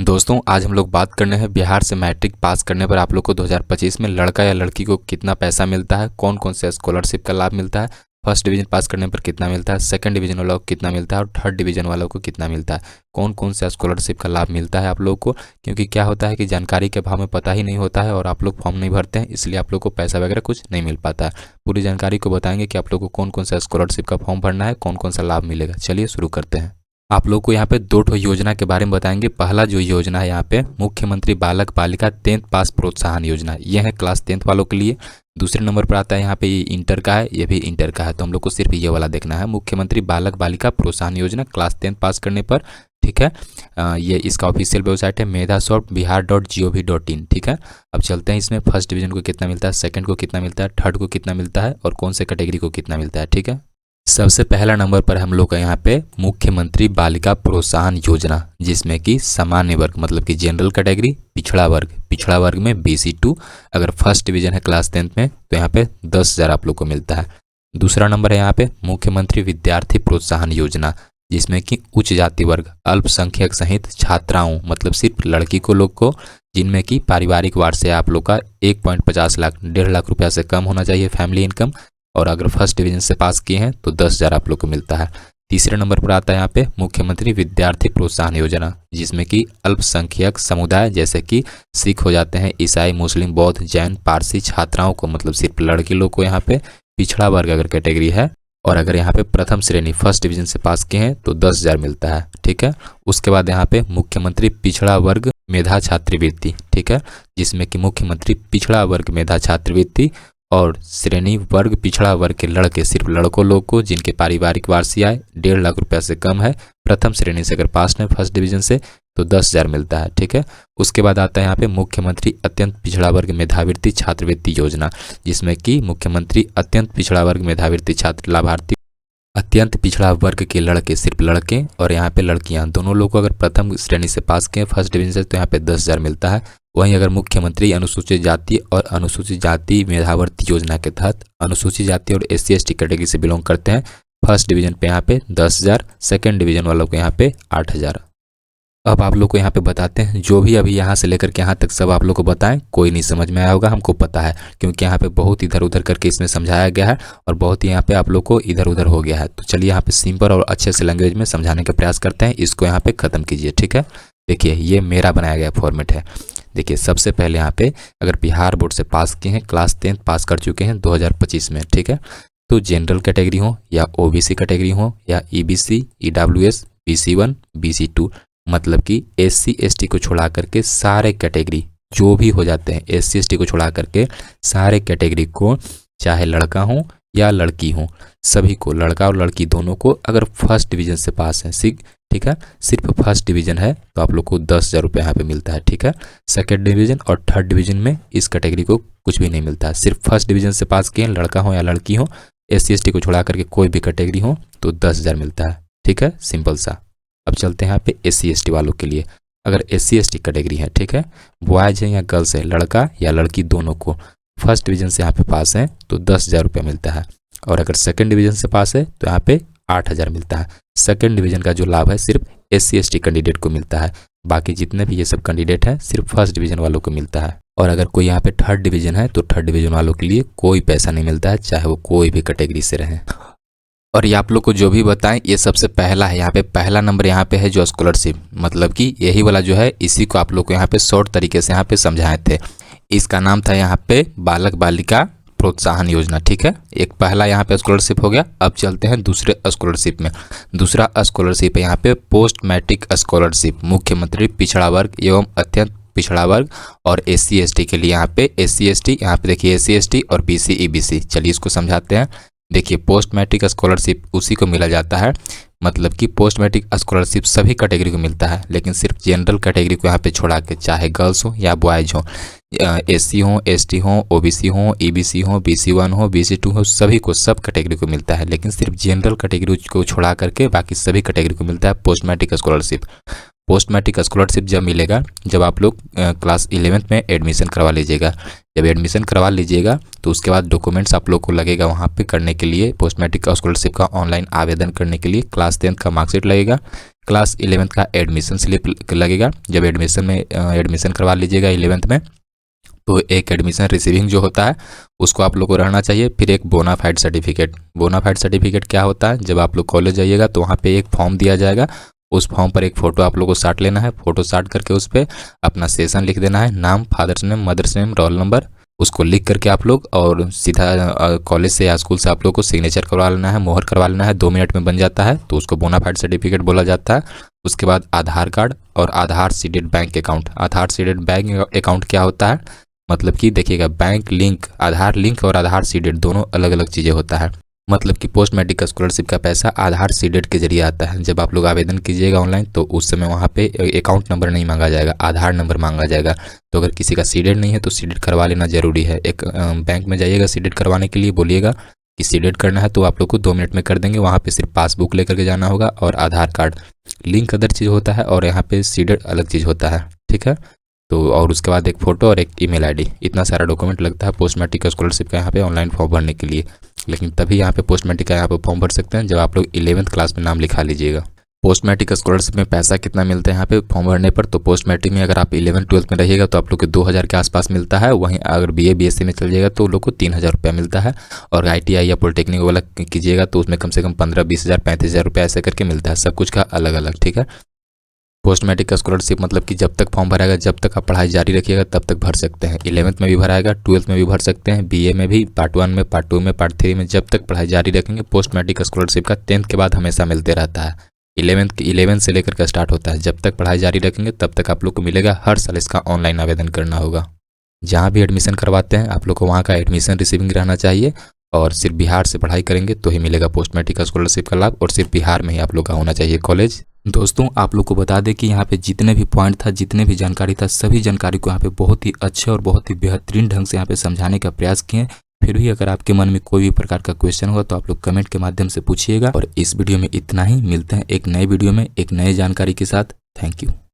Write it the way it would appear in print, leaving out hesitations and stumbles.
दोस्तों आज हम लोग बात करने हैं बिहार से मैट्रिक पास करने पर आप लोग को 2025 में लड़का या लड़की को कितना पैसा मिलता है, कौन कौन से स्कॉलरशिप का लाभ मिलता है, फर्स्ट डिवीजन पास करने पर कितना मिलता है, सेकंड डिवीजन वालों को कितना मिलता है और थर्ड डिवीजन वालों को कितना मिलता है, कौन कौन से स्कॉलरशिप का लाभ मिलता है आप लोग को। क्योंकि क्या होता है कि जानकारी के अभाव में पता ही नहीं होता है और आप लोग फॉर्म नहीं भरते हैं, इसलिए आप लोग को पैसा वगैरह कुछ नहीं मिल पाता है। पूरी जानकारी को बताएंगे कि आप लोग को कौन कौन सा स्कॉलरशिप का फॉर्म भरना है, कौन कौन सा लाभ मिलेगा। चलिए शुरू करते हैं। आप लोग को यहाँ पे दो ठो योजना के बारे में बताएंगे। पहला जो योजना है यहाँ पे मुख्यमंत्री बालक बालिका 10th पास प्रोत्साहन योजना, ये है क्लास 10th वालों के लिए। दूसरे नंबर पर आता है यहाँ पे ये इंटर का है, ये भी इंटर का है, तो हम लोग को सिर्फ ये वाला देखना है, मुख्यमंत्री बालक बालिका प्रोत्साहन योजना क्लास 10th पास करने पर। ठीक है, ये इसका ऑफिशियल वेबसाइट है medhasoft.bihar.gov.in। ठीक है, अब चलते हैं इसमें फर्स्ट डिवीजन को कितना मिलता है, सेकंड को कितना मिलता है, थर्ड को कितना मिलता है और कौन से कैटेगरी को कितना मिलता है। ठीक है, सबसे पहला नंबर पर हम लोग का यहाँ पे मुख्यमंत्री बालिका प्रोत्साहन योजना, जिसमें कि सामान्य वर्ग मतलब कि जनरल कैटेगरी, पिछड़ा वर्ग में BC2 अगर फर्स्ट डिवीजन है क्लास 10th में तो यहाँ पे 10,000 आप लोग को मिलता है। दूसरा नंबर है यहाँ पे मुख्यमंत्री विद्यार्थी प्रोत्साहन योजना, जिसमें कि उच्च जाति वर्ग अल्पसंख्यक सहित छात्राओं मतलब सिर्फ लड़की को लोग को जिनमें कि पारिवारिक वार्षिक आप लोग का 1.50 लाख 1.5 लाख रुपया से कम होना चाहिए फैमिली इनकम, और अगर फर्स्ट डिवीजन से पास किए हैं तो 10,000 आप लोग को मिलता है। तीसरे नंबर पर आता है यहाँ पे मुख्यमंत्री विद्यार्थी प्रोत्साहन योजना, जिसमें कि अल्पसंख्यक समुदाय जैसे कि सिख हो जाते हैं, ईसाई, मुस्लिम, बौद्ध, जैन, पारसी छात्राओं को मतलब सिर्फ लड़की लोग को यहाँ पे पिछड़ा वर्ग अगर कैटेगरी है और अगर यहाँ पे प्रथम श्रेणी फर्स्ट डिवीजन से पास किए हैं तो 10,000 मिलता है। ठीक है, उसके बाद यहाँ पे मुख्यमंत्री पिछड़ा वर्ग मेधा छात्रवृत्ति, ठीक है, जिसमें कि मुख्यमंत्री पिछड़ा वर्ग मेधा छात्रवृत्ति और श्रेणी वर्ग पिछड़ा वर्ग के लड़के सिर्फ लड़कों लोग को जिनके पारिवारिक वार्षिक आय 1.5 लाख रुपया से कम है, प्रथम श्रेणी से अगर पास है फर्स्ट डिवीजन से तो 10,000 मिलता है। ठीक है, उसके बाद आता है यहाँ पे मुख्यमंत्री अत्यंत पिछड़ा वर्ग मेधावृत्ति छात्रवृत्ति योजना, जिसमें कि मुख्यमंत्री अत्यंत पिछड़ा वर्ग मेधावृत्ति छात्र लाभार्थी अत्यंत पिछड़ा वर्ग के लड़के सिर्फ लड़के और यहाँ पे लड़कियाँ दोनों लोग को अगर प्रथम श्रेणी से पास किए फर्स्ट डिवीजन से तो यहाँ पे 10,000 मिलता है। वहीं अगर मुख्यमंत्री अनुसूचित जाति और अनुसूचित जाति मेधावृत्ति योजना के तहत अनुसूचित जाति और SC/ST कैटेगरी से बिलोंग करते हैं, फर्स्ट डिवीजन पे यहाँ पे 10,000, सेकंड डिवीजन वालों को यहाँ पे 8,000। अब आप लोग को यहाँ पे बताते हैं, जो भी अभी यहाँ से लेकर के यहाँ तक सब आप लोग को बताएं, कोई नहीं समझ में आया होगा, हमको पता है, क्योंकि यहाँ पे बहुत इधर उधर करके इसमें समझाया गया है और बहुत ही यहाँ पे आप लोग को इधर उधर हो गया है। तो चलिए यहाँ पे सिंपल और अच्छे से लैंग्वेज में समझाने का प्रयास करते हैं, इसको यहाँ पे खत्म कीजिए। ठीक है, देखिए ये मेरा बनाया गया फॉर्मेट है। देखिए सबसे पहले यहाँ पे अगर बिहार बोर्ड से पास किए हैं, क्लास 10th पास कर चुके हैं 2025 में, ठीक है, तो जनरल कैटेगरी हो या OBC कैटेगरी हो या EBC, EWS, BC1, BC2 मतलब कि SC/ST को छोड़ा करके सारे कैटेगरी जो भी हो जाते हैं, SC/ST को छोड़ा करके सारे कैटेगरी को चाहे लड़का हो या लड़की हो सभी को, लड़का और लड़की दोनों को अगर फर्स्ट डिवीजन से पास है, ठीक है, सिर्फ फर्स्ट डिवीजन है तो आप लोग को 10,000 रुपये यहाँ पे मिलता है। ठीक है, सेकंड डिवीजन और थर्ड डिवीजन में इस कैटेगरी को कुछ भी नहीं मिलता है, सिर्फ फर्स्ट डिवीजन से पास किए लड़का हो या लड़की हो, SC/ST को छोड़ा करके कोई भी कैटेगरी हो तो 10,000 मिलता है। ठीक है, सिंपल सा। अब चलते हैं यहाँ पे SC/ST वालों के लिए। अगर SC/ST कैटेगरी है, ठीक है, बॉयज है या गर्ल्स है, लड़का या लड़की दोनों को फर्स्ट डिवीजन से यहाँ पे पास है तो 10,000 रुपये मिलता है, और अगर सेकंड डिवीजन से पास है तो यहाँ पे 8,000 मिलता है। सेकंड डिवीजन का जो लाभ है सिर्फ SC/ST कैंडिडेट को मिलता है, बाकी जितने भी ये सब कैंडिडेट हैं सिर्फ फर्स्ट डिवीजन वालों को मिलता है। और अगर कोई यहाँ पे थर्ड डिवीजन है तो थर्ड डिवीजन वालों के लिए कोई पैसा नहीं मिलता है, चाहे वो कोई भी कैटेगरी से रहे। और ये आप लोग को जो भी बताएं, ये सबसे पहला है, यहाँ पे पहला नंबर यहाँ पे है जो स्कॉलरशिप, मतलब कि यही वाला जो है इसी को आप लोग को यहाँ पे शॉर्ट तरीके से यहाँ पे समझाए थे। इसका नाम था यहाँ पे बालक बालिका प्रोत्साहन योजना। ठीक है, एक पहला यहाँ पे स्कॉलरशिप हो गया। अब चलते हैं दूसरे स्कॉलरशिप में। दूसरा स्कॉलरशिप है यहाँ पे पोस्ट मैट्रिक स्कॉलरशिप, मुख्यमंत्री पिछड़ा वर्ग एवं अत्यंत पिछड़ा वर्ग और SC/ST के लिए यहाँ पे SC/ST, यहाँ पे देखिए SC/ST और BC EBC। चलिए इसको समझाते हैं। देखिए पोस्ट मैट्रिक स्कॉलरशिप उसी को मिला जाता है, मतलब कि पोस्ट मैट्रिक स्कॉलरशिप सभी कैटेगरी को मिलता है, लेकिन सिर्फ जनरल कैटेगरी को यहाँ पे छोड़ा के चाहे गर्ल्स हो या बॉयज हो, SC हो, ST हो, OBC हो, EBC हो, BC1 हो, BC2 हो, सभी को सब कैटेगरी को मिलता है, लेकिन सिर्फ जनरल कैटेगरी को छोड़ा करके बाकी सभी कैटेगरी को मिलता है post matric scholarship. Post matric scholarship जब मिलेगा जब आप लोग क्लास 11th में एडमिशन करवा लीजिएगा। जब एडमिशन करवा लीजिएगा तो उसके बाद डॉक्यूमेंट्स आप लोग को लगेगा वहाँ पे करने के लिए, पोस्ट मैट्रिक स्कॉलरशिप का ऑनलाइन आवेदन करने के लिए क्लास 10th का मार्कशीट लगेगा, क्लास 11th का एडमिशन स्लिप लगेगा। जब एडमिशन करवा लीजिएगा 11th में, तो एक एडमिशन रिसीविंग जो होता है उसको आप लोग को रहना चाहिए। फिर एक बोनाफाइड सर्टिफिकेट। बोनाफाइड सर्टिफिकेट क्या होता है, जब आप लोग कॉलेज जाइएगा तो वहाँ पे एक फॉर्म दिया जाएगा, उस फॉर्म पर एक फ़ोटो आप लोग को साट लेना है। फ़ोटो साट करके उस पर अपना सेशन लिख देना है, नाम, father's name, mother's name, roll number, उसको लिख करके आप लोग और सीधा कॉलेज से या स्कूल से आप लोग को सिग्नेचर करवा लेना है, मोहर करवा लेना है। 2 मिनट में बन जाता है, तो उसको बोनाफाइड सर्टिफिकेट बोला जाता है। उसके बाद आधार कार्ड और आधार सीडेड बैंक अकाउंट। आधार सीडेड बैंक अकाउंट क्या होता है, मतलब कि देखिएगा, बैंक लिंक, आधार लिंक और आधार सीडेड दोनों अलग अलग चीज़ें होता है। मतलब कि पोस्ट मैट्रिक स्कॉलरशिप का पैसा आधार सीडेड के जरिए आता है। जब आप लोग आवेदन कीजिएगा ऑनलाइन, तो उस समय वहाँ पे अकाउंट नंबर नहीं मांगा जाएगा, आधार नंबर मांगा जाएगा। तो अगर किसी का सीडेड नहीं है तो सीडेड करवा लेना जरूरी है। एक बैंक में जाइएगा सीडेड करवाने के लिए, बोलिएगा कि सीडेड करना है, तो आप लोग को 2 मिनट में कर देंगे। वहाँ पे सिर्फ पासबुक लेकर के जाना होगा और आधार कार्ड। लिंक अदर चीज़ होता है और यहाँ पे सीडेड अलग चीज़ होता है, ठीक है। तो और उसके बाद एक फ़ोटो और एक ईमेल आईडी, इतना सारा डॉक्यूमेंट लगता है पोस्ट मैट्रिक स्कॉलरशिप का यहाँ पे ऑनलाइन फॉर्म भरने के लिए। लेकिन तभी यहाँ पे पोस्ट मैट्रिक का यहाँ पे फॉर्म भर सकते हैं जब आप लोग 11th क्लास में नाम लिखा लीजिएगा। पोस्ट मैट्रिक स्कॉलरशिप में पैसा कितना मिलता है यहाँ पे फॉर्म भरने पर, तो पोस्ट मैट्रिक में अगर आप 11th-12th में रहिएगा तो आप लोग को 2000 के आसपास मिलता है। वहीं अगर BA BSc में चल जाएगा तो लोग को 3000 रुपया मिलता है। और ITI या पॉलिटेक्निक वाला कीजिएगा तो उसमें कम से कम 15-20 हज़ार 35 हज़ार रुपया ऐसे करके मिलता है, सब कुछ का अलग अलग, ठीक है। पोस्ट मैट्रिक का स्कॉलरशिप मतलब कि जब तक फॉर्म भराएगा, जब तक आप पढ़ाई जारी रखिएगा तब तक भर सकते हैं। 11th में भी भराएगा, 12th में भी भर सकते हैं, BA में भी, पार्ट 1 में, पार्ट 2 में, पार्ट 3 में, जब तक पढ़ाई जारी रखेंगे। पोस्ट मैट्रिक स्कॉलरशिप का 10th के बाद हमेशा मिलते रहता है। 11th से लेकर के स्टार्ट होता है। जब तक पढ़ाई जारी रखेंगे तब तक आप लोग को मिलेगा। हर साल इसका ऑनलाइन आवेदन करना होगा। जहाँ भी एडमिशन करवाते हैं आप लोग को वहाँ का एडमिशन रिसीविंग रहना चाहिए, और सिर्फ बिहार से पढ़ाई करेंगे तो ही मिलेगा पोस्ट मैट्रिक स्कॉलरशिप का लाभ, और सिर्फ बिहार में ही आप लोग का होना चाहिए कॉलेज। दोस्तों, आप लोग को बता दें कि यहाँ पे जितने भी पॉइंट था, जितने भी जानकारी था, सभी जानकारी को यहाँ पे बहुत ही अच्छे और बहुत ही बेहतरीन ढंग से यहाँ पे समझाने का प्रयास किए। फिर भी अगर आपके मन में कोई भी प्रकार का क्वेश्चन होगा तो आप लोग कमेंट के माध्यम से पूछिएगा। और इस वीडियो में इतना ही, मिलते हैं एक नए वीडियो में एक नए जानकारी के साथ। Thank you.